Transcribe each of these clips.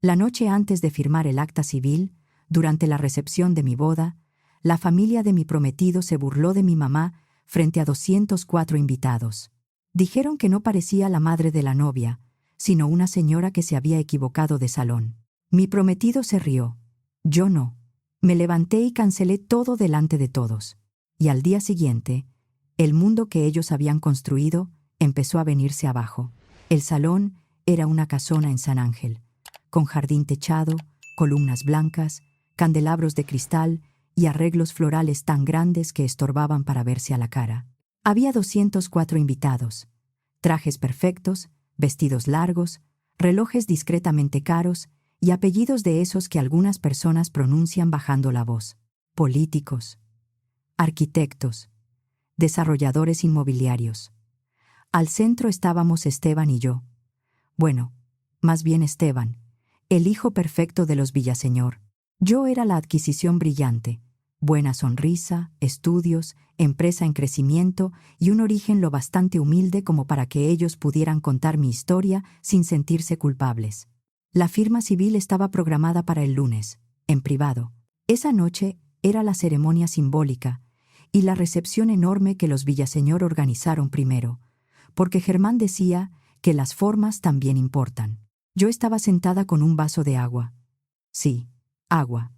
La noche antes de firmar el acta civil, durante la recepción de mi boda, la familia de mi prometido se burló de mi mamá frente a 204 invitados. Dijeron que no parecía la madre de la novia, sino una señora que se había equivocado de salón. Mi prometido se rió. Yo no. Me levanté y cancelé todo delante de todos. Y al día siguiente, el mundo que ellos habían construido empezó a venirse abajo. El salón era una casona en San Ángel, con jardín techado, columnas blancas, candelabros de cristal y arreglos florales tan grandes que estorbaban para verse a la cara. Había 204 invitados, trajes perfectos, vestidos largos, relojes discretamente caros y apellidos de esos que algunas personas pronuncian bajando la voz. Políticos, arquitectos, desarrolladores inmobiliarios. Al centro estábamos Esteban y yo. Bueno, más bien Esteban, el hijo perfecto de los Villaseñor. Yo era la adquisición brillante, buena sonrisa, estudios, empresa en crecimiento y un origen lo bastante humilde como para que ellos pudieran contar mi historia sin sentirse culpables. La firma civil estaba programada para el lunes, en privado. Esa noche era la ceremonia simbólica y la recepción enorme que los Villaseñor organizaron primero, porque Germán decía que las formas también importan. Yo estaba sentada con un vaso de agua. Sí, agua.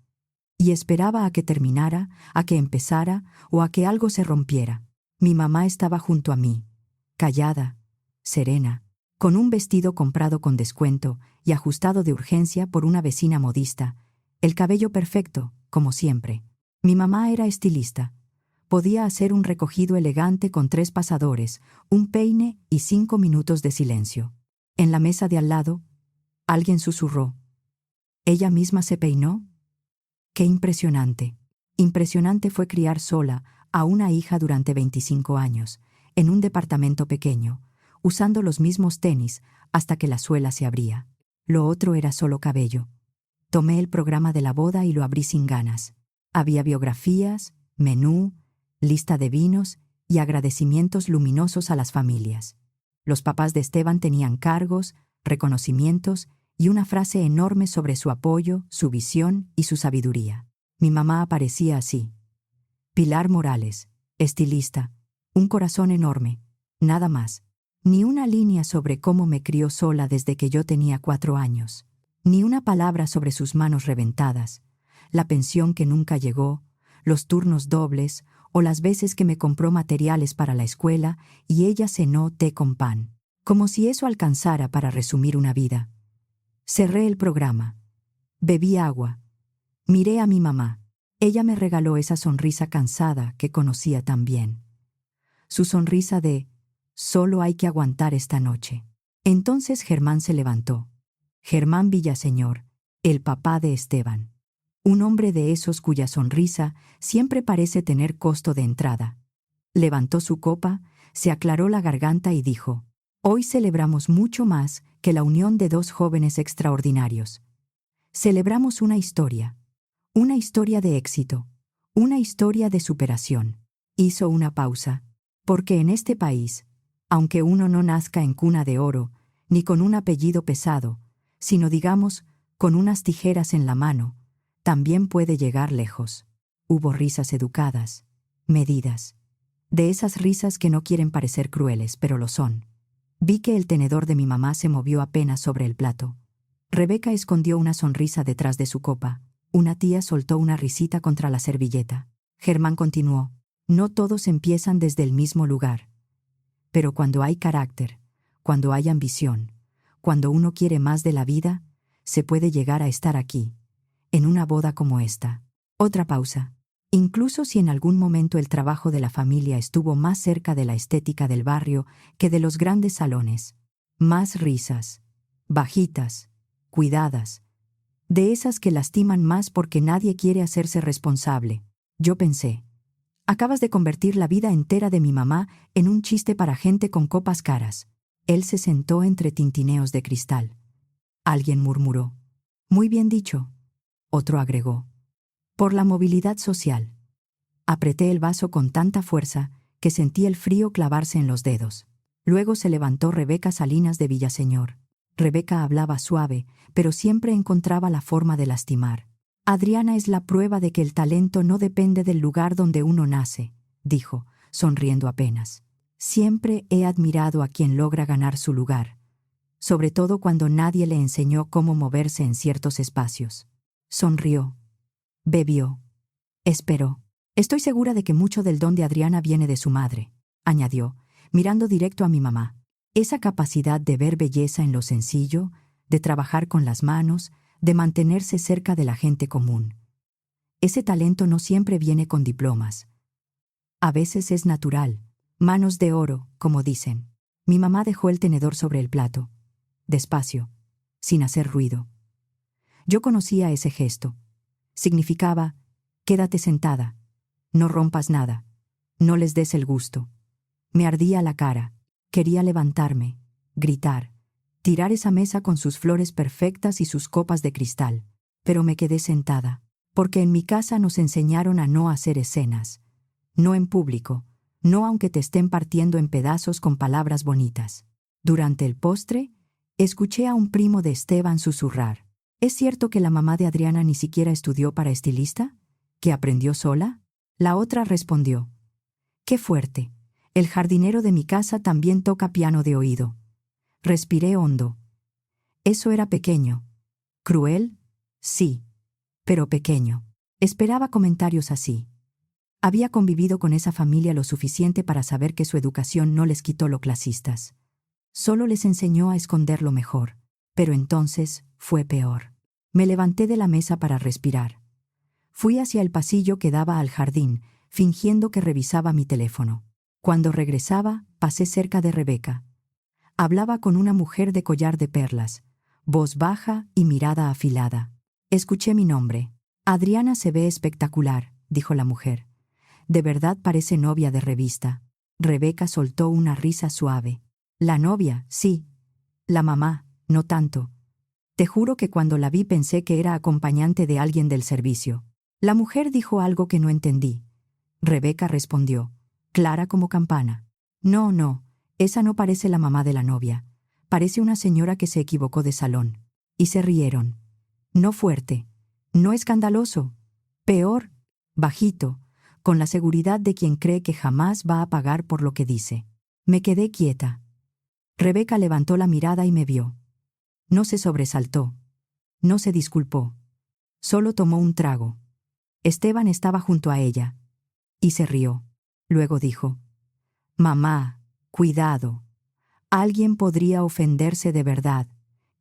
Y esperaba a que terminara, a que empezara o a que algo se rompiera. Mi mamá estaba junto a mí, callada, serena, con un vestido comprado con descuento y ajustado de urgencia por una vecina modista, el cabello perfecto, como siempre. Mi mamá era estilista. Podía hacer un recogido elegante con 3 pasadores, un peine y 5 minutos de silencio. En la mesa de al lado, alguien susurró. ¿Ella misma se peinó? ¡Qué impresionante! Impresionante fue criar sola a una hija durante 25 años, en un departamento pequeño, usando los mismos tenis hasta que la suela se abría. Lo otro era solo cabello. Tomé el programa de la boda y lo abrí sin ganas. Había biografías, menú, lista de vinos y agradecimientos luminosos a las familias. Los papás de Esteban tenían cargos, reconocimientos y una frase enorme sobre su apoyo, su visión y su sabiduría. Mi mamá aparecía así. Pilar Morales, estilista, un corazón enorme, nada más. Ni una línea sobre cómo me crió sola desde que yo tenía 4 años. Ni una palabra sobre sus manos reventadas, la pensión que nunca llegó, los turnos dobles o las veces que me compró materiales para la escuela y ella cenó té con pan. Como si eso alcanzara para resumir una vida. Cerré el programa. Bebí agua. Miré a mi mamá. Ella me regaló esa sonrisa cansada que conocía tan bien. Su sonrisa de, solo hay que aguantar esta noche. Entonces Germán se levantó. Germán Villaseñor, el papá de Esteban. Un hombre de esos cuya sonrisa siempre parece tener costo de entrada. Levantó su copa, se aclaró la garganta y dijo, hoy celebramos mucho más que la unión de 2 jóvenes extraordinarios. Celebramos una historia de éxito, una historia de superación. Hizo una pausa, porque en este país, aunque uno no nazca en cuna de oro, ni con un apellido pesado, sino digamos, con unas tijeras en la mano, también puede llegar lejos. Hubo risas educadas, medidas. De esas risas que no quieren parecer crueles, pero lo son. Vi que el tenedor de mi mamá se movió apenas sobre el plato. Rebeca escondió una sonrisa detrás de su copa. Una tía soltó una risita contra la servilleta. Germán continuó. No todos empiezan desde el mismo lugar. Pero cuando hay carácter, cuando hay ambición, cuando uno quiere más de la vida, se puede llegar a estar aquí, en una boda como esta. Otra pausa. Incluso si en algún momento el trabajo de la familia estuvo más cerca de la estética del barrio que de los grandes salones. Más risas, bajitas, cuidadas, de esas que lastiman más porque nadie quiere hacerse responsable. Yo pensé, acabas de convertir la vida entera de mi mamá en un chiste para gente con copas caras. Él se sentó entre tintineos de cristal. Alguien murmuró. Muy bien dicho. Otro agregó. Por la movilidad social. Apreté el vaso con tanta fuerza que sentí el frío clavarse en los dedos. Luego se levantó Rebeca Salinas de Villaseñor. Rebeca hablaba suave, pero siempre encontraba la forma de lastimar. Adriana es la prueba de que el talento no depende del lugar donde uno nace, dijo, sonriendo apenas. Siempre he admirado a quien logra ganar su lugar, sobre todo cuando nadie le enseñó cómo moverse en ciertos espacios. Sonrió, bebió, esperó. Estoy segura de que mucho del don de Adriana viene de su madre, añadió, mirando directo a mi mamá. Esa capacidad de ver belleza en lo sencillo, de trabajar con las manos, de mantenerse cerca de la gente común. Ese talento no siempre viene con diplomas. A veces es natural, manos de oro, como dicen. Mi mamá dejó el tenedor sobre el plato, despacio, sin hacer ruido. Yo conocía ese gesto. Significaba, quédate sentada, no rompas nada, no les des el gusto. Me ardía la cara, quería levantarme, gritar, tirar esa mesa con sus flores perfectas y sus copas de cristal, pero me quedé sentada, porque en mi casa nos enseñaron a no hacer escenas, no en público, no aunque te estén partiendo en pedazos con palabras bonitas. Durante el postre, escuché a un primo de Esteban susurrar. ¿Es cierto que la mamá de Adriana ni siquiera estudió para estilista? ¿Que aprendió sola? La otra respondió. ¡Qué fuerte! El jardinero de mi casa también toca piano de oído. Respiré hondo. Eso era pequeño. ¿Cruel? Sí, pero pequeño. Esperaba comentarios así. Había convivido con esa familia lo suficiente para saber que su educación no les quitó lo clasistas. Solo les enseñó a esconderlo mejor. Pero entonces fue peor. Me levanté de la mesa para respirar. Fui hacia el pasillo que daba al jardín, fingiendo que revisaba mi teléfono. Cuando regresaba, pasé cerca de Rebeca. Hablaba con una mujer de collar de perlas, voz baja y mirada afilada. Escuché mi nombre. Adriana se ve espectacular, dijo la mujer. De verdad parece novia de revista. Rebeca soltó una risa suave. La novia, sí. La mamá, no tanto. Te juro que cuando la vi pensé que era acompañante de alguien del servicio. La mujer dijo algo que no entendí. Rebeca respondió, clara como campana. No, no, esa no parece la mamá de la novia. Parece una señora que se equivocó de salón. Y se rieron. No fuerte, no escandaloso. Peor, bajito, con la seguridad de quien cree que jamás va a pagar por lo que dice. Me quedé quieta. Rebeca levantó la mirada y me vio. No se sobresaltó. No se disculpó. Solo tomó un trago. Esteban estaba junto a ella. Y se rió. Luego dijo, «Mamá, cuidado. Alguien podría ofenderse de verdad».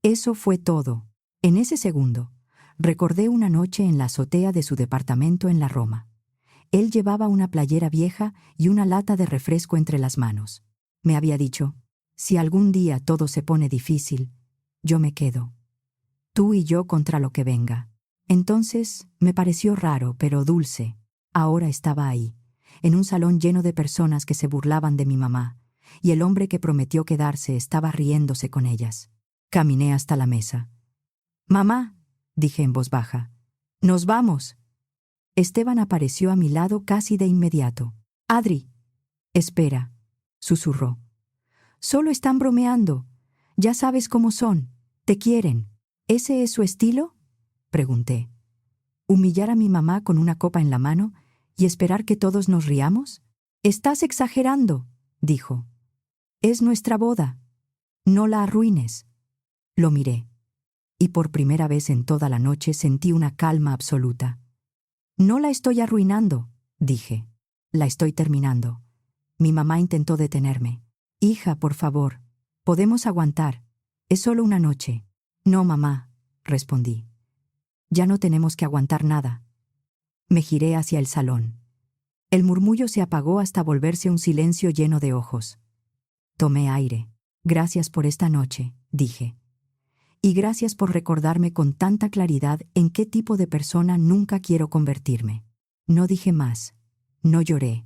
Eso fue todo. En ese segundo, recordé una noche en la azotea de su departamento en la Roma. Él llevaba una playera vieja y una lata de refresco entre las manos. Me había dicho, si algún día todo se pone difícil, yo me quedo. Tú y yo contra lo que venga. Entonces me pareció raro, pero dulce. Ahora estaba ahí, en un salón lleno de personas que se burlaban de mi mamá, y el hombre que prometió quedarse estaba riéndose con ellas. Caminé hasta la mesa. «Mamá», dije en voz baja, «nos vamos». Esteban apareció a mi lado casi de inmediato. «Adri». «Espera», susurró. «Solo están bromeando. Ya sabes cómo son. Te quieren». «¿Ese es su estilo?», pregunté. «¿Humillar a mi mamá con una copa en la mano y esperar que todos nos riamos?» «Estás exagerando», dijo. «Es nuestra boda. No la arruines». Lo miré, y por primera vez en toda la noche sentí una calma absoluta. «No la estoy arruinando», dije. «La estoy terminando». Mi mamá intentó detenerme. «Hija, por favor, podemos aguantar. Es solo una noche». «No, mamá», respondí. «Ya no tenemos que aguantar nada». Me giré hacia el salón. El murmullo se apagó hasta volverse un silencio lleno de ojos. Tomé aire. «Gracias por esta noche», dije. «Y gracias por recordarme con tanta claridad en qué tipo de persona nunca quiero convertirme». No dije más. No lloré.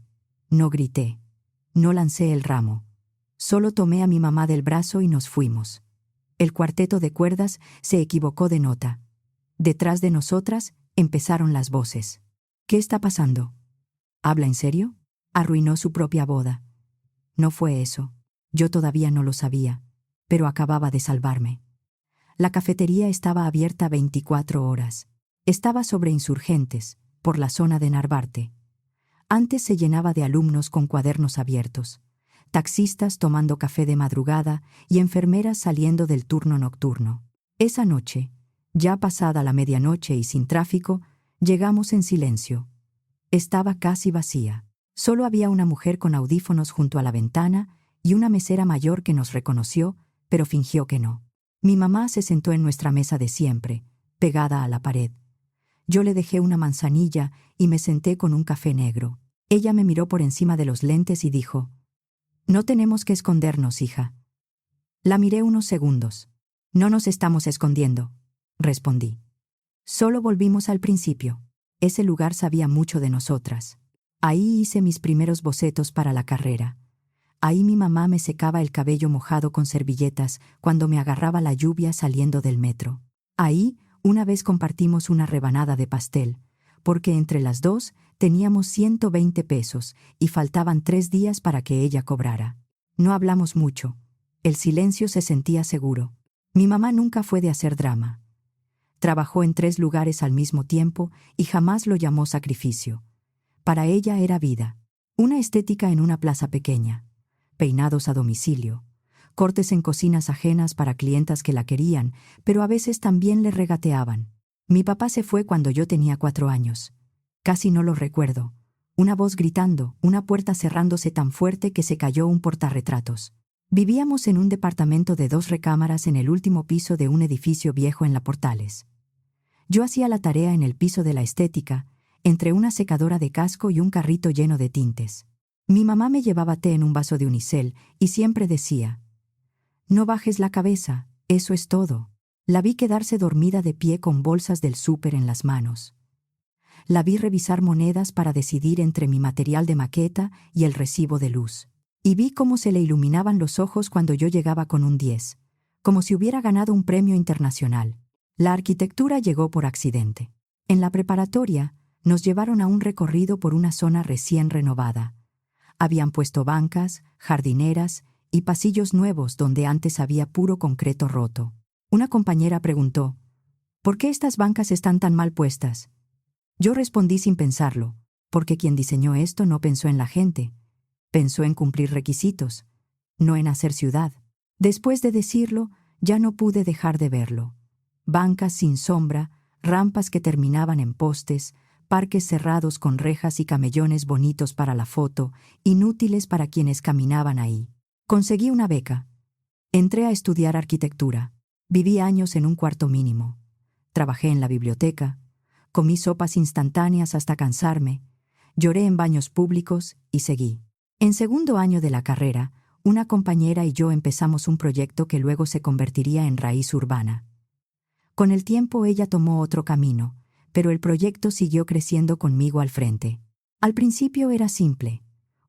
No grité. No lancé el ramo. Solo tomé a mi mamá del brazo y nos fuimos. El cuarteto de cuerdas se equivocó de nota. Detrás de nosotras empezaron las voces. «¿Qué está pasando? ¿Habla en serio? Arruinó su propia boda». No fue eso. Yo todavía no lo sabía, pero acababa de salvarme. La cafetería estaba abierta 24 horas. Estaba sobre Insurgentes, por la zona de Narvarte. Antes se llenaba de alumnos con cuadernos abiertos, taxistas tomando café de madrugada y enfermeras saliendo del turno nocturno. Esa noche, ya pasada la medianoche y sin tráfico, llegamos en silencio. Estaba casi vacía. Solo había una mujer con audífonos junto a la ventana y una mesera mayor que nos reconoció, pero fingió que no. Mi mamá se sentó en nuestra mesa de siempre, pegada a la pared. Yo le dejé una manzanilla y me senté con un café negro. Ella me miró por encima de los lentes y dijo: «No tenemos que escondernos, hija». La miré unos segundos. «No nos estamos escondiendo», respondí. Solo volvimos al principio. Ese lugar sabía mucho de nosotras. Ahí hice mis primeros bocetos para la carrera. Ahí mi mamá me secaba el cabello mojado con servilletas cuando me agarraba la lluvia saliendo del metro. Ahí, una vez compartimos una rebanada de pastel, porque entre las dos teníamos 120 pesos y faltaban 3 días para que ella cobrara. No hablamos mucho. El silencio se sentía seguro. Mi mamá nunca fue de hacer drama. Trabajó en 3 lugares al mismo tiempo y jamás lo llamó sacrificio. Para ella era vida. Una estética en una plaza pequeña. Peinados a domicilio. Cortes en cocinas ajenas para clientas que la querían, pero a veces también le regateaban. Mi papá se fue cuando yo tenía 4 años. Casi no lo recuerdo. Una voz gritando, una puerta cerrándose tan fuerte que se cayó un portarretratos. Vivíamos en un departamento de 2 recámaras en el último piso de un edificio viejo en La Portales. Yo hacía la tarea en el piso de la estética, entre una secadora de casco y un carrito lleno de tintes. Mi mamá me llevaba té en un vaso de unicel y siempre decía: «No bajes la cabeza, eso es todo». La vi quedarse dormida de pie con bolsas del súper en las manos. La vi revisar monedas para decidir entre mi material de maqueta y el recibo de luz. Y vi cómo se le iluminaban los ojos cuando yo llegaba con un 10, como si hubiera ganado un premio internacional. La arquitectura llegó por accidente. En la preparatoria, nos llevaron a un recorrido por una zona recién renovada. Habían puesto bancas, jardineras y pasillos nuevos donde antes había puro concreto roto. Una compañera preguntó: «¿Por qué estas bancas están tan mal puestas?». Yo respondí sin pensarlo: «Porque quien diseñó esto no pensó en la gente. Pensó en cumplir requisitos, no en hacer ciudad». Después de decirlo, ya no pude dejar de verlo. Bancas sin sombra, rampas que terminaban en postes, parques cerrados con rejas y camellones bonitos para la foto, inútiles para quienes caminaban ahí. Conseguí una beca. Entré a estudiar arquitectura. Viví años en un cuarto mínimo. Trabajé en la biblioteca. Comí sopas instantáneas hasta cansarme. Lloré en baños públicos y seguí. En segundo año de la carrera, una compañera y yo empezamos un proyecto que luego se convertiría en Raíz Urbana. Con el tiempo ella tomó otro camino, pero el proyecto siguió creciendo conmigo al frente. Al principio era simple: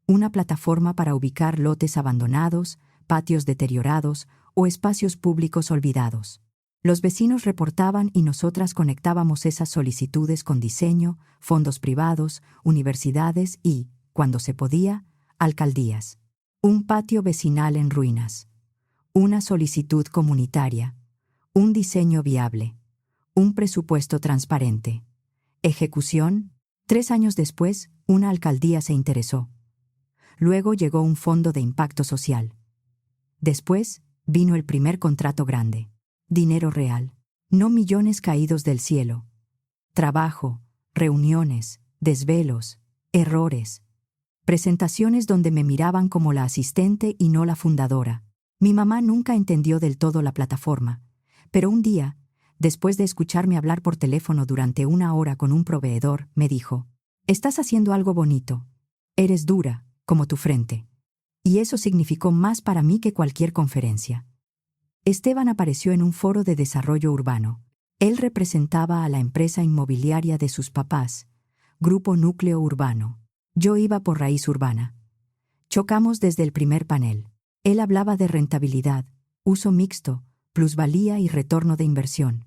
una plataforma para ubicar lotes abandonados, patios deteriorados o espacios públicos olvidados. Los vecinos reportaban y nosotras conectábamos esas solicitudes con diseño, fondos privados, universidades y, cuando se podía, alcaldías. Un patio vecinal en ruinas. Una solicitud comunitaria. Un diseño viable. Un presupuesto transparente. Ejecución. 3 años después, una alcaldía se interesó. Luego llegó un fondo de impacto social. Después, vino el primer contrato grande. Dinero real. No millones caídos del cielo. Trabajo, reuniones, desvelos, errores. Presentaciones donde me miraban como la asistente y no la fundadora. Mi mamá nunca entendió del todo la plataforma, pero un día, después de escucharme hablar por teléfono durante 1 hora con un proveedor, me dijo: «Estás haciendo algo bonito. Eres dura, como tu frente». Y eso significó más para mí que cualquier conferencia. Esteban apareció en un foro de desarrollo urbano. Él representaba a la empresa inmobiliaria de sus papás, Grupo Núcleo Urbano. Yo iba por Raíz Urbana. Chocamos desde el primer panel. Él hablaba de rentabilidad, uso mixto, plusvalía y retorno de inversión.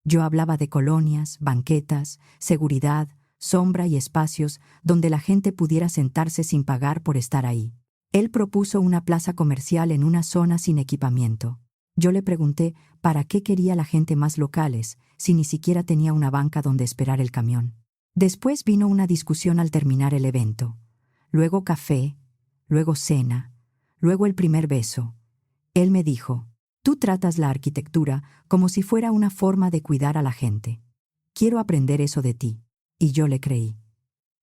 Yo hablaba de colonias, banquetas, seguridad, sombra y espacios donde la gente pudiera sentarse sin pagar por estar ahí. Él propuso una plaza comercial en una zona sin equipamiento. Yo le pregunté para qué quería la gente más locales, si ni siquiera tenía una banca donde esperar el camión. Después vino una discusión al terminar el evento. Luego café, luego cena, luego el primer beso. Él me dijo: «Tú tratas la arquitectura como si fuera una forma de cuidar a la gente. Quiero aprender eso de ti». Y yo le creí.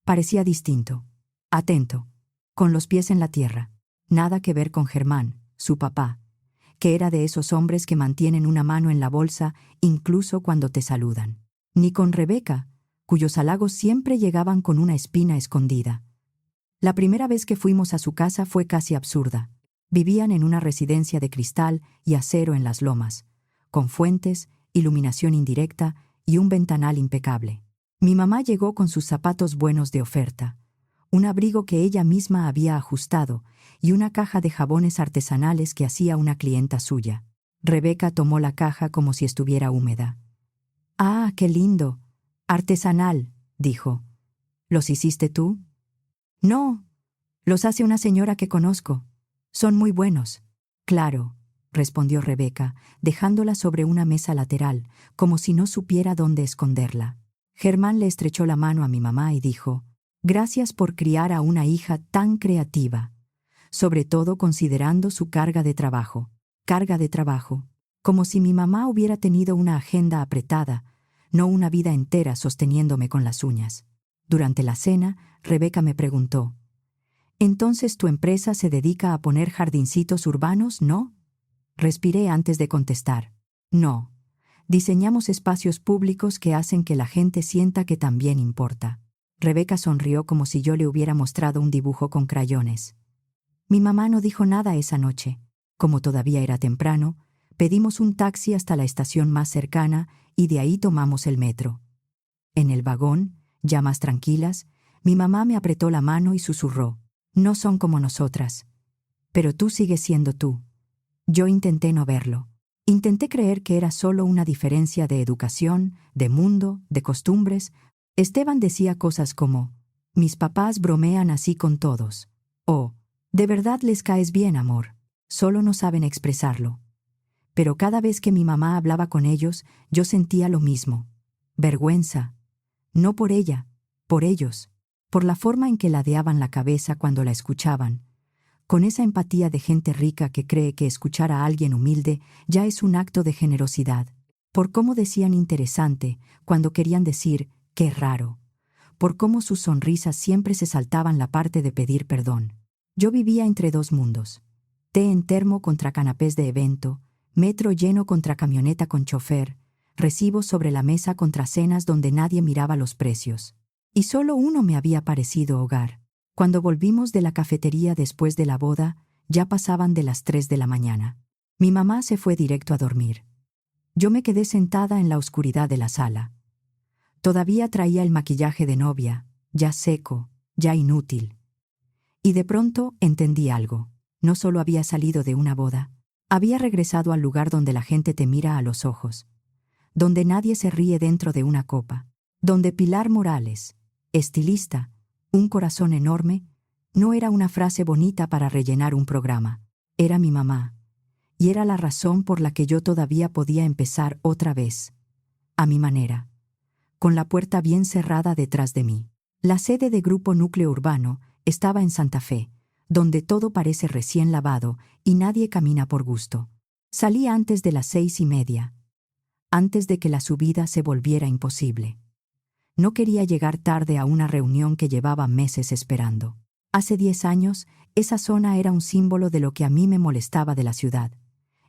Parecía distinto, atento, con los pies en la tierra. Nada que ver con Germán, su papá, que era de esos hombres que mantienen una mano en la bolsa incluso cuando te saludan. Ni con Rebeca, cuyos halagos siempre llegaban con una espina escondida. La primera vez que fuimos a su casa fue casi absurda. Vivían en una residencia de cristal y acero en las lomas, con fuentes, iluminación indirecta y un ventanal impecable. Mi mamá llegó con sus zapatos buenos de oferta, un abrigo que ella misma había ajustado y una caja de jabones artesanales que hacía una clienta suya. Rebeca tomó la caja como si estuviera húmeda. «Ah, qué lindo. Artesanal», dijo. «¿Los hiciste tú?» «No, los hace una señora que conozco. Son muy buenos». «Claro», respondió Rebeca, dejándola sobre una mesa lateral, como si no supiera dónde esconderla. Germán le estrechó la mano a mi mamá y dijo: «Gracias por criar a una hija tan creativa, sobre todo considerando su carga de trabajo». Carga de trabajo. Como si mi mamá hubiera tenido una agenda apretada, no una vida entera sosteniéndome con las uñas. Durante la cena, Rebeca me preguntó: «¿Entonces tu empresa se dedica a poner jardincitos urbanos, no?» Respiré antes de contestar. «No. Diseñamos espacios públicos que hacen que la gente sienta que también importa». Rebeca sonrió como si yo le hubiera mostrado un dibujo con crayones. Mi mamá no dijo nada esa noche. Como todavía era temprano, pedimos un taxi hasta la estación más cercana y de ahí tomamos el metro. En el vagón, ya más tranquilas, mi mamá me apretó la mano y susurró: «No son como nosotras. Pero tú sigues siendo tú». Yo intenté no verlo. Intenté creer que era solo una diferencia de educación, de mundo, de costumbres. Esteban decía cosas como: «Mis papás bromean así con todos», o «De verdad les caes bien, amor. Solo no saben expresarlo». Pero cada vez que mi mamá hablaba con ellos, yo sentía lo mismo. Vergüenza. No por ella, por ellos, por la forma en que ladeaban la cabeza cuando la escuchaban, con esa empatía de gente rica que cree que escuchar a alguien humilde ya es un acto de generosidad, por cómo decían interesante cuando querían decir qué raro, por cómo sus sonrisas siempre se saltaban la parte de pedir perdón. Yo vivía entre dos mundos: té en termo contra canapés de evento, metro lleno contra camioneta con chofer, recibos sobre la mesa contra cenas donde nadie miraba los precios. Y solo uno me había parecido hogar. Cuando volvimos de la cafetería después de la boda, ya pasaban de las 3 de la mañana. Mi mamá se fue directo a dormir. Yo me quedé sentada en la oscuridad de la sala. Todavía traía el maquillaje de novia, ya seco, ya inútil. Y de pronto entendí algo. No solo había salido de una boda, había regresado al lugar donde la gente te mira a los ojos, donde nadie se ríe dentro de una copa, donde Pilar Morales, estilista, un corazón enorme, no era una frase bonita para rellenar un programa. Era mi mamá, y era la razón por la que yo todavía podía empezar otra vez, a mi manera, con la puerta bien cerrada detrás de mí. La sede de Grupo Núcleo Urbano estaba en Santa Fe, donde todo parece recién lavado y nadie camina por gusto. Salí antes de las 6:30, antes de que la subida se volviera imposible. No quería llegar tarde a una reunión que llevaba meses esperando. Hace 10 años, esa zona era un símbolo de lo que a mí me molestaba de la ciudad.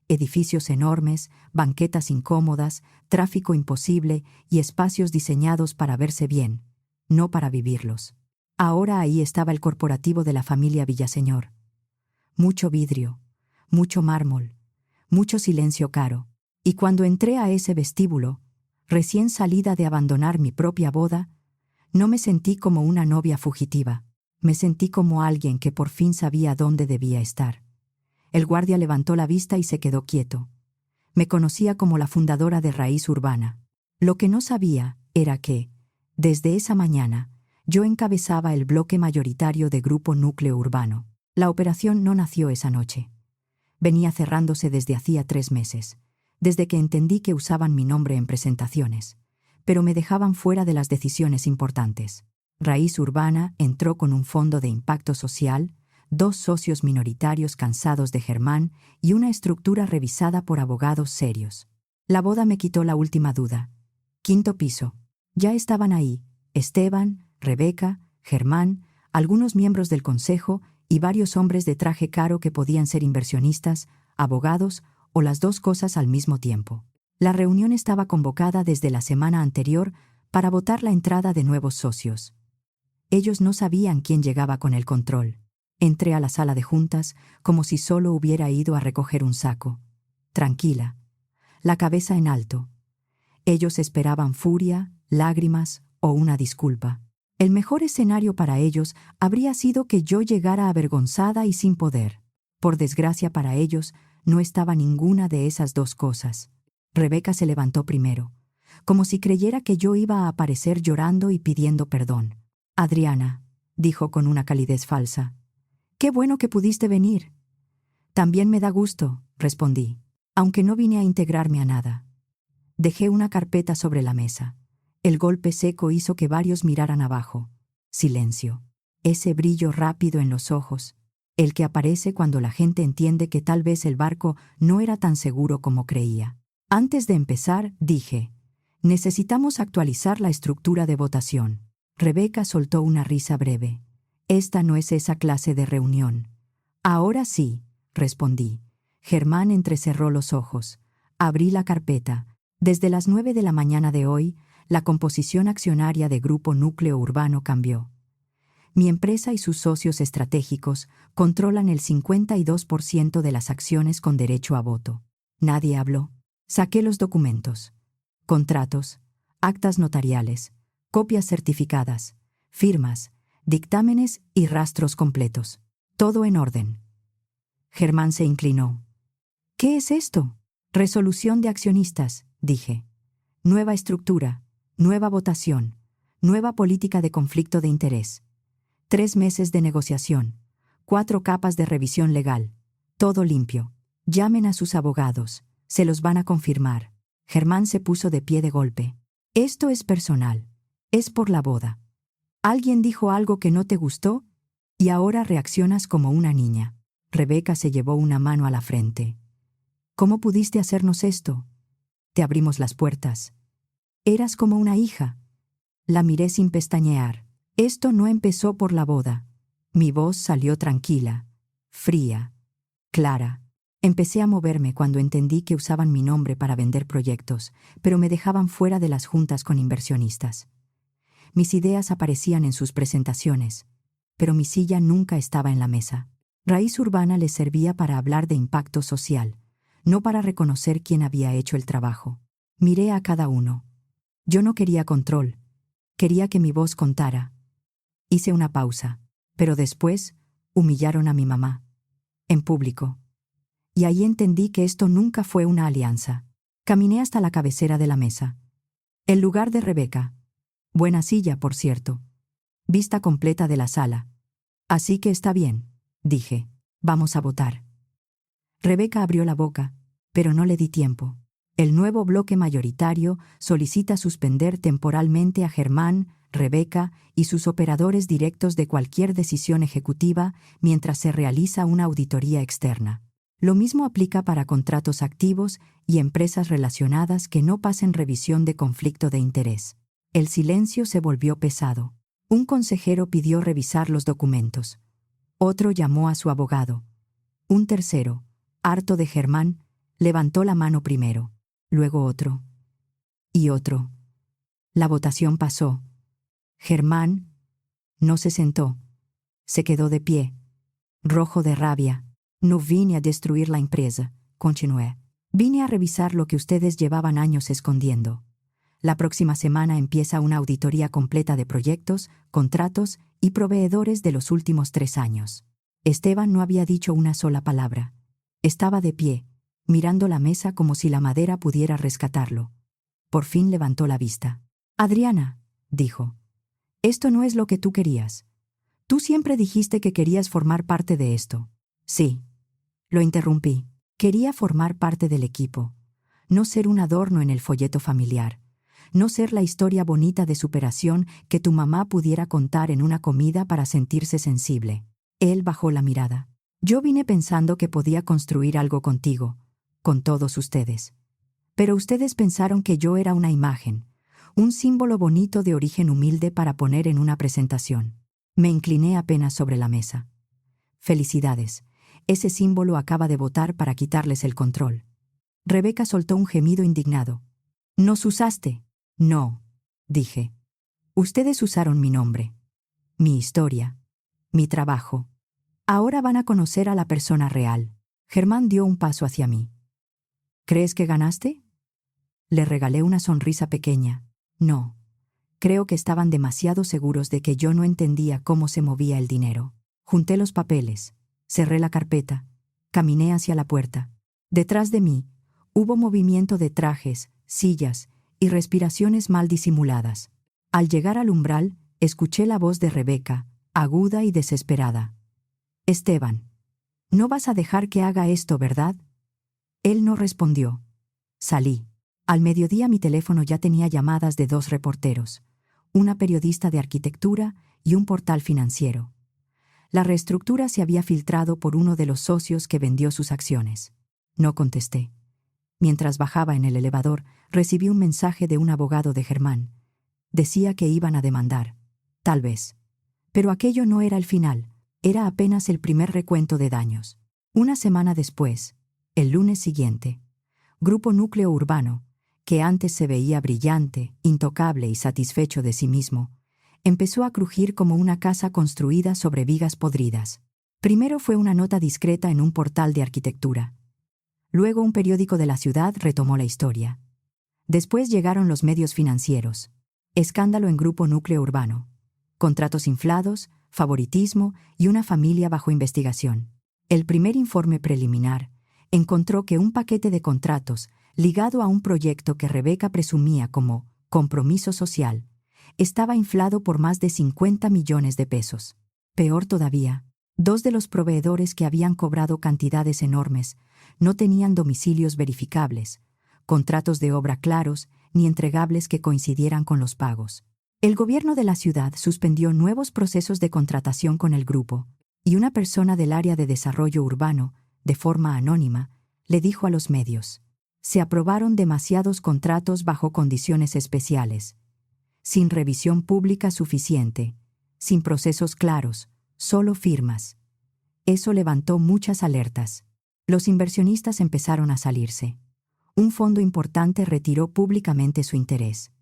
Edificios enormes, banquetas incómodas, tráfico imposible y espacios diseñados para verse bien, no para vivirlos. Ahora ahí estaba el corporativo de la familia Villaseñor. Mucho vidrio, mucho mármol, mucho silencio caro. Y cuando entré a ese vestíbulo, recién salida de abandonar mi propia boda, no me sentí como una novia fugitiva. Me sentí como alguien que por fin sabía dónde debía estar. El guardia levantó la vista y se quedó quieto. Me conocía como la fundadora de Raíz Urbana. Lo que no sabía era que, desde esa mañana, yo encabezaba el bloque mayoritario de Grupo Núcleo Urbano. La operación no nació esa noche. Venía cerrándose desde hacía 3 meses, desde que entendí que usaban mi nombre en presentaciones, pero me dejaban fuera de las decisiones importantes. Raíz Urbana entró con un fondo de impacto social, 2 socios minoritarios cansados de Germán y una estructura revisada por abogados serios. La boda me quitó la última duda. 5º piso. Ya estaban ahí, Esteban, Rebeca, Germán, algunos miembros del consejo y varios hombres de traje caro que podían ser inversionistas, abogados o las 2 cosas al mismo tiempo. La reunión estaba convocada desde la semana anterior para votar la entrada de nuevos socios. Ellos no sabían quién llegaba con el control. Entré a la sala de juntas como si solo hubiera ido a recoger un saco. Tranquila, la cabeza en alto. Ellos esperaban furia, lágrimas o una disculpa. El mejor escenario para ellos habría sido que yo llegara avergonzada y sin poder. Por desgracia para ellos, no estaba ninguna de esas 2 cosas. Rebeca se levantó primero, como si creyera que yo iba a aparecer llorando y pidiendo perdón. Adriana, dijo con una calidez falsa, «Qué bueno que pudiste venir». «También me da gusto», respondí, aunque no vine a integrarme a nada. Dejé una carpeta sobre la mesa. El golpe seco hizo que varios miraran abajo. Silencio. Ese brillo rápido en los ojos, el que aparece cuando la gente entiende que tal vez el barco no era tan seguro como creía. Antes de empezar, dije, necesitamos actualizar la estructura de votación. Rebeca soltó una risa breve. Esta no es esa clase de reunión. Ahora sí, respondí. Germán entrecerró los ojos. Abrí la carpeta. Desde las 9 de la mañana de hoy, la composición accionaria de Grupo Núcleo Urbano cambió. Mi empresa y sus socios estratégicos controlan el 52% de las acciones con derecho a voto. Nadie habló. Saqué los documentos. Contratos, actas notariales, copias certificadas, firmas, dictámenes y rastros completos. Todo en orden. Germán se inclinó. «¿Qué es esto?» «Resolución de accionistas», dije. «Nueva estructura, nueva votación, nueva política de conflicto de interés. 3 meses de negociación, 4 capas de revisión legal. Todo limpio. Llamen a sus abogados. Se los van a confirmar». Germán se puso de pie de golpe. «Esto es personal. Es por la boda. ¿Alguien dijo algo que no te gustó? Y ahora reaccionas como una niña». Rebeca se llevó una mano a la frente. «¿Cómo pudiste hacernos esto? Te abrimos las puertas. Eras como una hija». La miré sin pestañear. «Esto no empezó por la boda». Mi voz salió tranquila, fría, clara. Empecé a moverme cuando entendí que usaban mi nombre para vender proyectos, pero me dejaban fuera de las juntas con inversionistas. Mis ideas aparecían en sus presentaciones, pero mi silla nunca estaba en la mesa. Raíz Urbana les servía para hablar de impacto social, no para reconocer quién había hecho el trabajo. Miré a cada uno. Yo no quería control, quería que mi voz contara. Hice una pausa, pero después humillaron a mi mamá, en público. Y ahí entendí que esto nunca fue una alianza. Caminé hasta la cabecera de la mesa. El lugar de Rebeca. Buena silla, por cierto. Vista completa de la sala. «Así que está bien», dije. «Vamos a votar». Rebeca abrió la boca, pero no le di tiempo. El nuevo bloque mayoritario solicita suspender temporalmente a Germán, Rebeca y sus operadores directos de cualquier decisión ejecutiva mientras se realiza una auditoría externa. Lo mismo aplica para contratos activos y empresas relacionadas que no pasen revisión de conflicto de interés. El silencio se volvió pesado. Un consejero pidió revisar los documentos. Otro llamó a su abogado. Un tercero, harto de Germán, levantó la mano primero. Luego otro. Y otro. La votación pasó. Germán no se sentó. Se quedó de pie, rojo de rabia. «No vine a destruir la empresa», continué. «Vine a revisar lo que ustedes llevaban años escondiendo. La próxima semana empieza una auditoría completa de proyectos, contratos y proveedores de los últimos 3 años». Esteban no había dicho una sola palabra. Estaba de pie, mirando la mesa como si la madera pudiera rescatarlo. Por fin levantó la vista. «Adriana», dijo, «esto no es lo que tú querías. Tú siempre dijiste que querías formar parte de esto». «Sí». Lo interrumpí. Quería formar parte del equipo, no ser un adorno en el folleto familiar, no ser la historia bonita de superación que tu mamá pudiera contar en una comida para sentirse sensible. Él bajó la mirada. Yo vine pensando que podía construir algo contigo, con todos ustedes. Pero ustedes pensaron que yo era una imagen, un símbolo bonito de origen humilde para poner en una presentación. Me incliné apenas sobre la mesa. Felicidades. Ese símbolo acaba de votar para quitarles el control. Rebeca soltó un gemido indignado. ¿Nos usaste? No, dije. Ustedes usaron mi nombre, mi historia, mi trabajo. Ahora van a conocer a la persona real. Germán dio un paso hacia mí. ¿Crees que ganaste? Le regalé una sonrisa pequeña. No. Creo que estaban demasiado seguros de que yo no entendía cómo se movía el dinero. Junté los papeles, cerré la carpeta, caminé hacia la puerta. Detrás de mí, hubo movimiento de trajes, sillas y respiraciones mal disimuladas. Al llegar al umbral, escuché la voz de Rebeca, aguda y desesperada. Esteban, no vas a dejar que haga esto, ¿verdad? Él no respondió. Salí. Al mediodía mi teléfono ya tenía llamadas de 2 reporteros, una periodista de arquitectura y un portal financiero. La reestructura se había filtrado por uno de los socios que vendió sus acciones. No contesté. Mientras bajaba en el elevador, recibí un mensaje de un abogado de Germán. Decía que iban a demandar. Tal vez. Pero aquello no era el final, era apenas el primer recuento de daños. Una semana después, el lunes siguiente, Grupo Núcleo Urbano, que antes se veía brillante, intocable y satisfecho de sí mismo, empezó a crujir como una casa construida sobre vigas podridas. Primero fue una nota discreta en un portal de arquitectura. Luego un periódico de la ciudad retomó la historia. Después llegaron los medios financieros. Escándalo en Grupo Núcleo Urbano. Contratos inflados, favoritismo y una familia bajo investigación. El primer informe preliminar encontró que un paquete de contratos ligado a un proyecto que Rebeca presumía como compromiso social estaba inflado por más de 50 millones de pesos. Peor todavía, 2 de los proveedores que habían cobrado cantidades enormes no tenían domicilios verificables, contratos de obra claros ni entregables que coincidieran con los pagos. El gobierno de la ciudad suspendió nuevos procesos de contratación con el grupo, y una persona del área de desarrollo urbano, de forma anónima, le dijo a los medios: se aprobaron demasiados contratos bajo condiciones especiales, sin revisión pública suficiente, sin procesos claros, solo firmas. Eso levantó muchas alertas. Los inversionistas empezaron a salirse. Un fondo importante retiró públicamente su interés.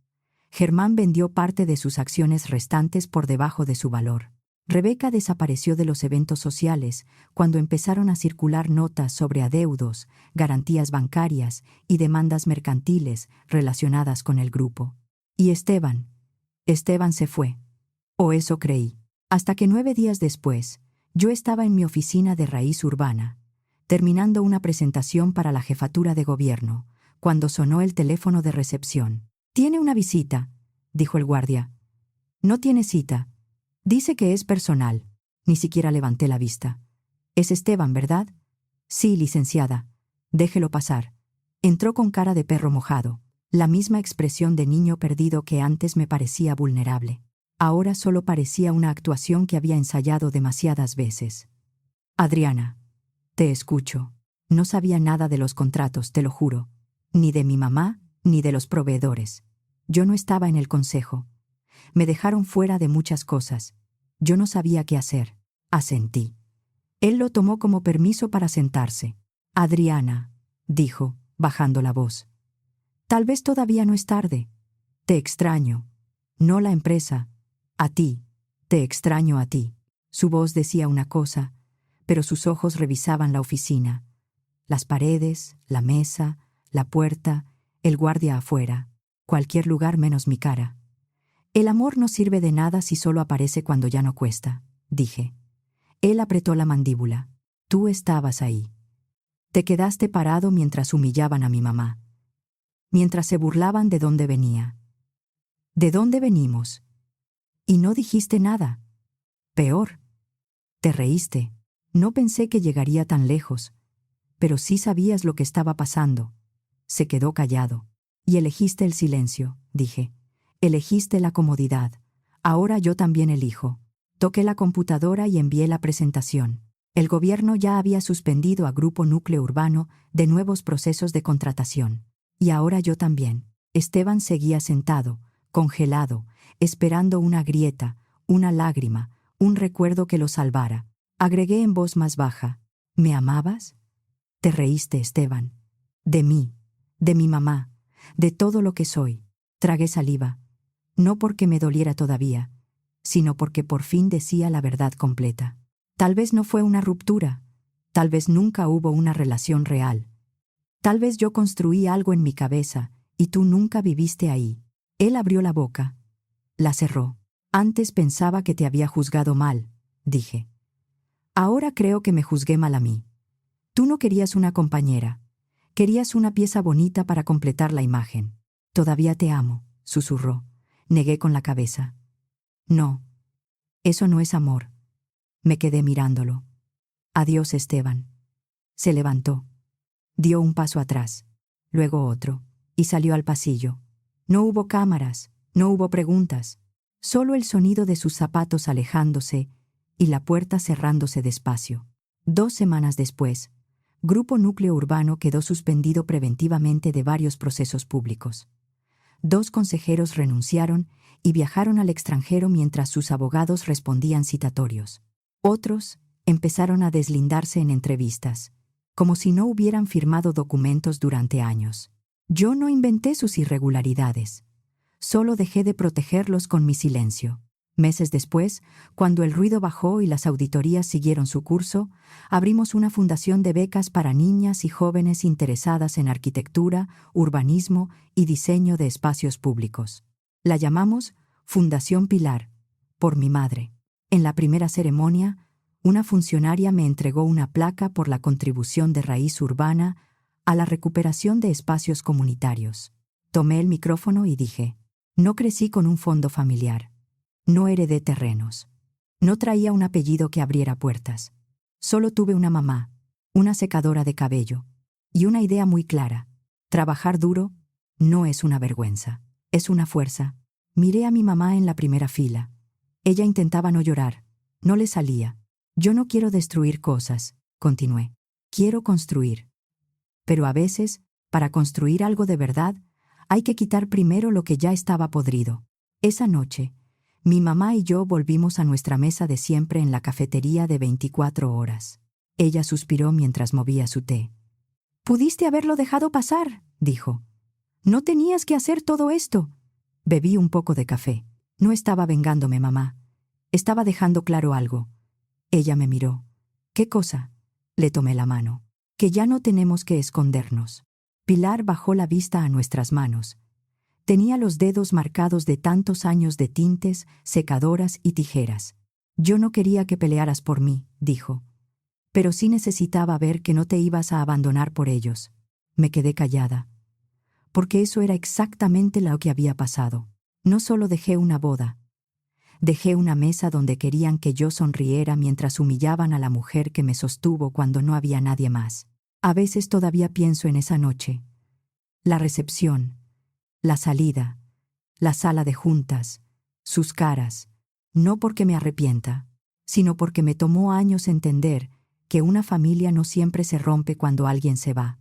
Germán vendió parte de sus acciones restantes por debajo de su valor. Rebeca desapareció de los eventos sociales cuando empezaron a circular notas sobre adeudos, garantías bancarias y demandas mercantiles relacionadas con el grupo. Y Esteban se fue. O eso creí. Hasta que 9 días después, yo estaba en mi oficina de Raíz Urbana, terminando una presentación para la jefatura de gobierno, cuando sonó el teléfono de recepción. «Tiene una visita», dijo el guardia. «No tiene cita. Dice que es personal». Ni siquiera levanté la vista. «Es Esteban, ¿verdad?» «Sí, licenciada. Déjelo pasar». Entró con cara de perro mojado, la misma expresión de niño perdido que antes me parecía vulnerable. Ahora solo parecía una actuación que había ensayado demasiadas veces. «Adriana, te escucho. No sabía nada de los contratos, te lo juro. Ni de mi mamá, ni de los proveedores. Yo no estaba en el consejo. Me dejaron fuera de muchas cosas. Yo no sabía qué hacer». Asentí. Él lo tomó como permiso para sentarse. «Adriana», dijo, bajando la voz. «Tal vez todavía no es tarde. Te extraño. No la empresa. A ti. Te extraño a ti». Su voz decía una cosa, pero sus ojos revisaban la oficina. Las paredes, la mesa, la puerta, el guardia afuera. Cualquier lugar menos mi cara. «El amor no sirve de nada si solo aparece cuando ya no cuesta», dije. Él apretó la mandíbula. «Tú estabas ahí. Te quedaste parado mientras humillaban a mi mamá. Mientras se burlaban de dónde venía. ¿De dónde venimos? Y no dijiste nada. Peor. Te reíste. No pensé que llegaría tan lejos. pero sí sabías lo que estaba pasando. Se quedó callado. Y elegiste el silencio, dije. Elegiste la comodidad. Ahora yo también elijo. Toqué la computadora y envié la presentación. El gobierno ya había suspendido a Grupo Núcleo Urbano de nuevos procesos de contratación. Y ahora yo también. Esteban seguía sentado, congelado, esperando una grieta, una lágrima, un recuerdo que lo salvara. Agregué en voz más baja: ¿me amabas? Te reíste, Esteban. De mí, de mi mamá, de todo lo que soy. Tragué saliva. No porque me doliera todavía, sino porque por fin decía la verdad completa. Tal vez no fue una ruptura, tal vez nunca hubo una relación real. Tal vez yo construí algo en mi cabeza y tú nunca viviste ahí. Él abrió la boca. La cerró. Antes pensaba que te había juzgado mal, dije. Ahora creo que me juzgué mal a mí. Tú no querías una compañera. Querías una pieza bonita para completar la imagen. Todavía te amo, susurró. Negué con la cabeza. No, eso no es amor. Me quedé mirándolo. Adiós, Esteban. Se levantó. Dio un paso atrás, luego otro, y salió al pasillo. No hubo cámaras, no hubo preguntas, solo el sonido de sus zapatos alejándose y la puerta cerrándose despacio. 2 semanas después, Grupo Núcleo Urbano quedó suspendido preventivamente de varios procesos públicos. 2 consejeros renunciaron y viajaron al extranjero mientras sus abogados respondían citatorios. Otros empezaron a deslindarse en entrevistas, como si no hubieran firmado documentos durante años. Yo no inventé sus irregularidades, solo dejé de protegerlos con mi silencio. Meses después, cuando el ruido bajó y las auditorías siguieron su curso, abrimos una fundación de becas para niñas y jóvenes interesadas en arquitectura, urbanismo y diseño de espacios públicos. La llamamos Fundación Pilar, por mi madre. En la primera ceremonia, una funcionaria me entregó una placa por la contribución de raíz urbana a la recuperación de espacios comunitarios. Tomé el micrófono y dije: no crecí con un fondo familiar. No heredé terrenos. No traía un apellido que abriera puertas. Solo tuve una mamá, una secadora de cabello, y una idea muy clara: trabajar duro no es una vergüenza, es una fuerza. Miré a mi mamá en la primera fila. Ella intentaba no llorar. No le salía. Yo no quiero destruir cosas, continué. Quiero construir. Pero a veces, para construir algo de verdad, hay que quitar primero lo que ya estaba podrido. Esa noche, mi mamá y yo volvimos a nuestra mesa de siempre en la cafetería de 24 horas. Ella suspiró mientras movía su té. «Pudiste haberlo dejado pasar», dijo. «No tenías que hacer todo esto». Bebí un poco de café. No estaba vengándome, mamá. Estaba dejando claro algo. Ella me miró. «¿Qué cosa?» Le tomé la mano. «Que ya no tenemos que escondernos». Pilar bajó la vista a nuestras manos. Tenía los dedos marcados de tantos años de tintes, secadoras y tijeras. «Yo no quería que pelearas por mí», dijo. «Pero sí necesitaba ver que no te ibas a abandonar por ellos». Me quedé callada. Porque eso era exactamente lo que había pasado. No solo dejé una boda. Dejé una mesa donde querían que yo sonriera mientras humillaban a la mujer que me sostuvo cuando no había nadie más. A veces todavía pienso en esa noche. La recepción, la salida, la sala de juntas, sus caras, no porque me arrepienta, sino porque me tomó años entender que una familia no siempre se rompe cuando alguien se va.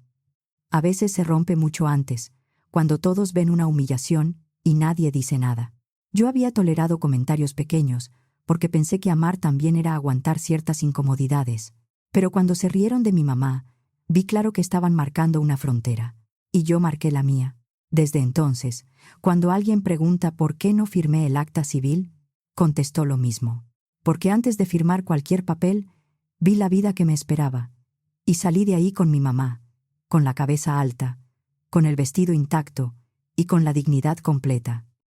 A veces se rompe mucho antes, cuando todos ven una humillación y nadie dice nada. Yo había tolerado comentarios pequeños, porque pensé que amar también era aguantar ciertas incomodidades, pero cuando se rieron de mi mamá, vi claro que estaban marcando una frontera, y yo marqué la mía. Desde entonces, cuando alguien pregunta por qué no firmé el acta civil, contestó lo mismo. Porque antes de firmar cualquier papel, vi la vida que me esperaba, y salí de ahí con mi mamá, con la cabeza alta, con el vestido intacto y con la dignidad completa.